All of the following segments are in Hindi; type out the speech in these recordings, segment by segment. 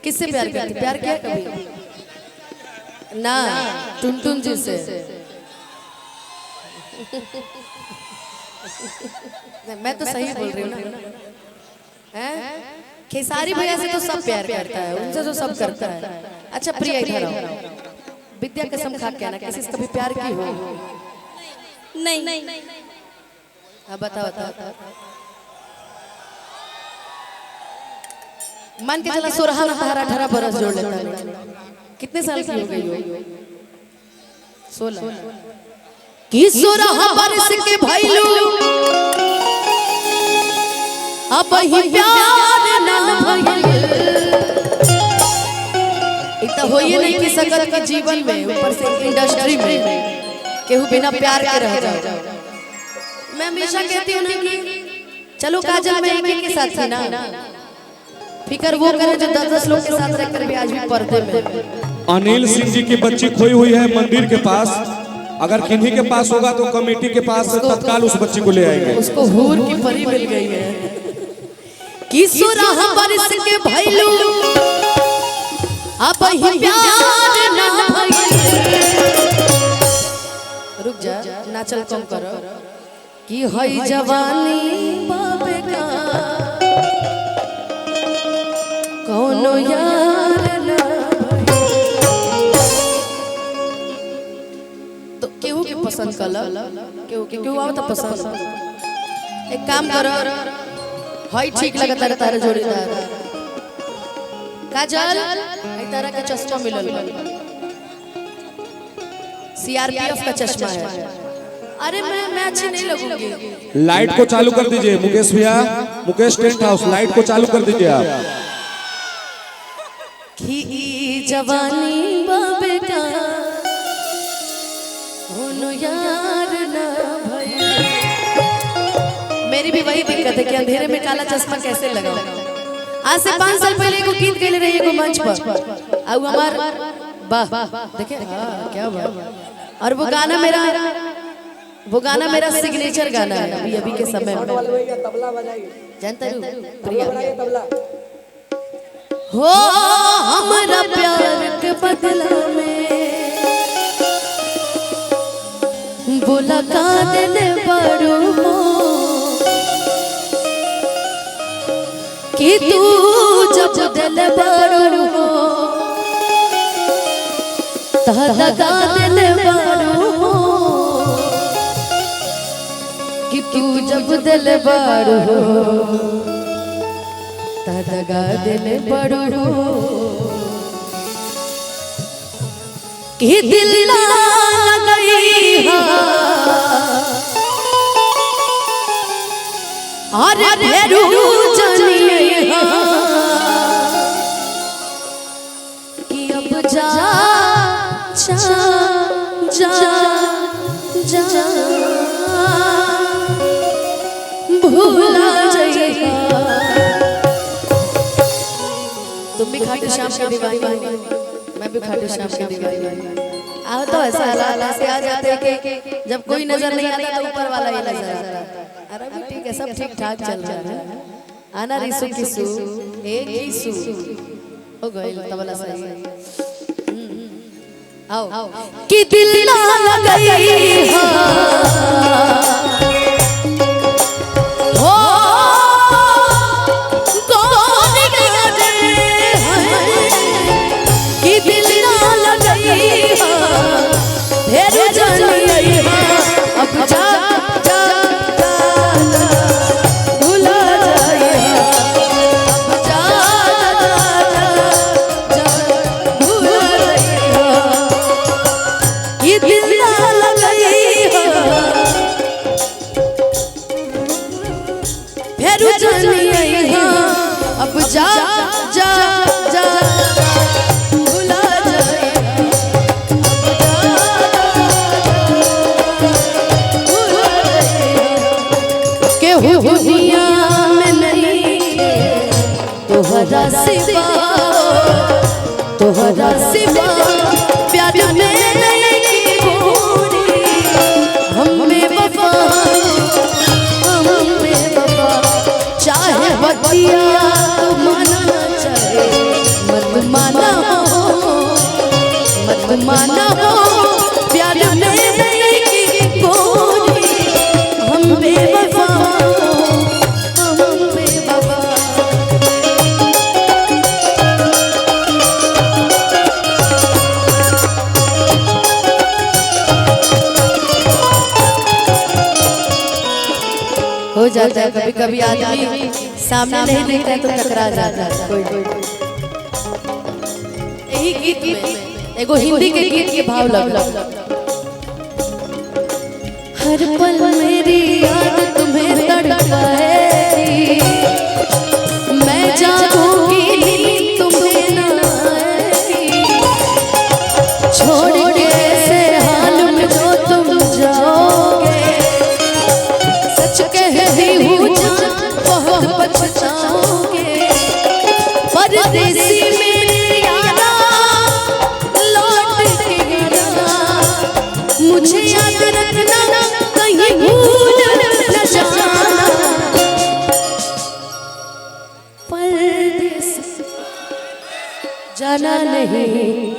किससे प्यार करती? प्यार किया कभी ना? टुनटुन जी से। मैं तो सही बोल रही हूँ ना। खेसारी भैया से तो सब प्यार करता है, उनसे तो सब करता है। अच्छा प्रिया इधर आओ। विद्या कसम खा के ना किसी से कभी प्यार की हो? नहीं। अब बताओ। मान के चला 16-18 बरस जोड़ लेता है। कितने साल की हो गई हो? 16 की 16 बरस के भइलू अब ही प्यार ना भइल। इतना होइए नहीं कि सकल के जीवन में ऊपर से इंडस्ट्री में केहू बिना प्यार के रह जाओ। मैं हमेशा कहती हूँ ना कि चलो काजल में एक के साथ थी ना, फिकर वो करे जो 10-10 लोग के साथ रहकर भी आज भी पर्दे में। अनिल सिंह जी की बच्ची खोई हुई है मंदिर के पास, अगर किन्हीं के पास होगा तो कमेटी के पास तत्काल उस बच्ची को ले आएंगे। उसको हूर की परी मिल गई है कि 16 बरस के भइलू अब ही प्यार ना भइल। रुक जा, नाचल कम करो कि हई जवानी बाबे का कोनो यार ना। तो केहू के पसंद कला, केहू आओ तो पसंद। एक काम करो, हई ठीक लगता है तारे जोड़ीदार काजल, हई तारा का चश्मा मिलल, सीआरपीएफ का चश्मा है। अरे मैं अच्छी नहीं लगूंगी। लाइट को चालू कर दीजिए मुकेश भैया, मुकेश टेंट हाउस, लाइट को चालू कर दीजिए आप। कि जवानी बाबे का होनो यार ना भई। मेरी भी वही दिक्कत है कि अंधेरे में काला चश्मा कैसे लगाऊं। आज से 5 साल पहले को गीत गले रही है मंच पर, अब हमार वाह देखिए क्या बात। और वो गाना मेरा सिग्नेचर गाना है अभी के समय में। जानता हूँ प्रिया हो हमारा प्यार के बदला में बोला का देने बड़ो हो कि तू जब दिल बड़ो हो लगा दिल बड़ो हो कि तू जब दिल बड़ो हो लगा दिल बड़ो हो कि दिल गई और भेरू जनिए कि अब जा भूला जाइए। तुम भी खाटू श्याम की दीवानी, मैं भी खाटू श्याम की दीवानी। आओ तो ऐसा हालात से आ जाते हैं कि जब कोई नजर नहीं आता तो ऊपर वाला ही नजर आता है। अरे भी ठीक है, सब ठीक ठाक चल रहा है। आना रिसु किसु एक किसु हो गई तबला सही। आओ कि दिल ना गई हो कि दिल ना गई फिर जानिए अब जा भूला जाइए अब जा भूला जाइए। ये दिल ना गई माना हो, मत माना हो, प्यार में की गोरी, हम बेवफा, हम बेवफा। हो जाता है कभी कभी आदमी सामने नहीं देखता है तो टकरा जाता है कोई। यही गीत में एगो हिंदी के गीत के भाव लग हर पल मेरी याद तुम्हें तड़पाएगी, मैं जागूंगी नींद तुम्हें न आएगी, छोड़ के ऐसे हाल में जो तुम जाओगे, सच कह रही हूँ जान बहुत पछताओगे, परदेसी मेरी यारा लौट के आना, मुझे याद रखना कहीं भूल न जाना, परदेसी जाना नहीं,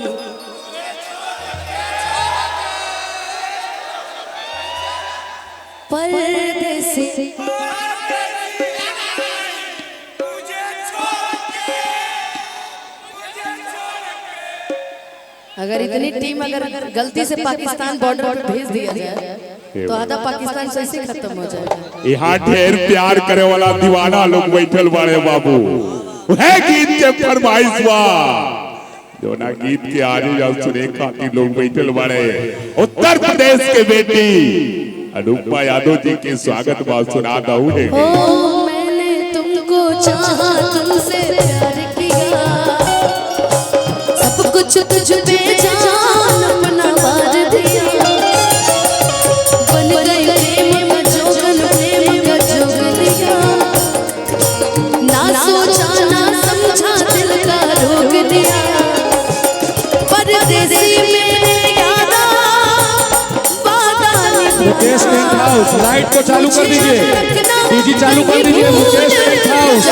परदेसी अगर इतनी टीम अगर गलती से पाकिस्तान बॉर्डर पर भेज दिया जाए तो आधा पाकिस्तान से ही खत्म हो जाएगा। यहाँ ढेर प्यार करे वाला दीवाना लोग बैठल बारे बाबू, है गीत के फरमाइश बा जो ना गीत के आने जा सुने खातिर लोग बैठल बारे। उत्तर प्रदेश के बेटी अनुपमा यादव जी के स्वागत बा, सुना दऊ है। ओ मैंने तुमको चाहा, तुमसे प्यार किया, सब कुछ तुझ पे जान अपना वार दिया, बन गई प्रेम में जोगन, प्रेम का जोगलिया, ना सोचा ना समझा दिल का रोक दिया, परदेसी मेरे यादा वादा मुकेश टेंट हाउस लाइट को चालू कर दीजिए, डीजी चालू कर दीजिए, मुकेश टेंट हाउस।